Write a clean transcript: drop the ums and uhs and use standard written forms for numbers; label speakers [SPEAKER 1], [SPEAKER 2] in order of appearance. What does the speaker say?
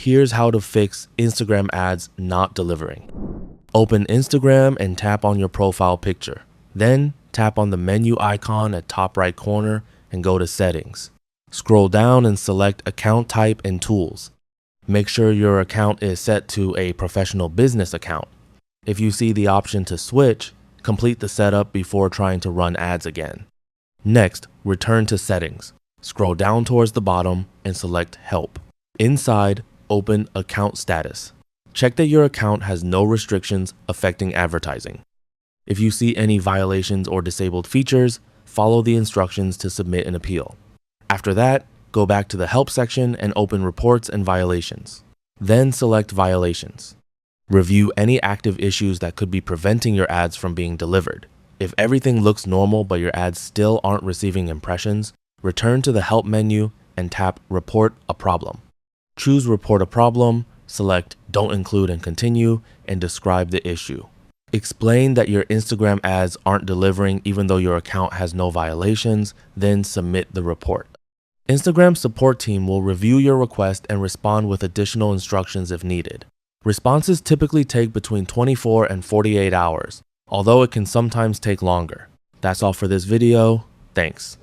[SPEAKER 1] Here's how to fix Instagram ads not delivering. Open Instagram and tap on your profile picture. Then tap on the menu icon at top right corner and go to Settings. Scroll down and select Account Type and Tools. Make sure your account is set to a professional business account. If you see the option to switch, complete the setup before trying to run ads again. Next, return to Settings. Scroll down towards the bottom and select Help. Inside, open Account Status. Check that your account has no restrictions affecting advertising. If you see any violations or disabled features, follow the instructions to submit an appeal. After that, go back to the Help section and open Reports and Violations. Then select Violations. Review any active issues that could be preventing your ads from being delivered. If everything looks normal but your ads still aren't receiving impressions, return to the Help menu and tap Report a Problem. Choose Report a Problem, select Don't Include and Continue, and describe the issue. Explain that your Instagram ads aren't delivering even though your account has no violations, then submit the report. Instagram's support team will review your request and respond with additional instructions if needed. Responses typically take between 24 and 48 hours, although it can sometimes take longer. That's all for this video. Thanks.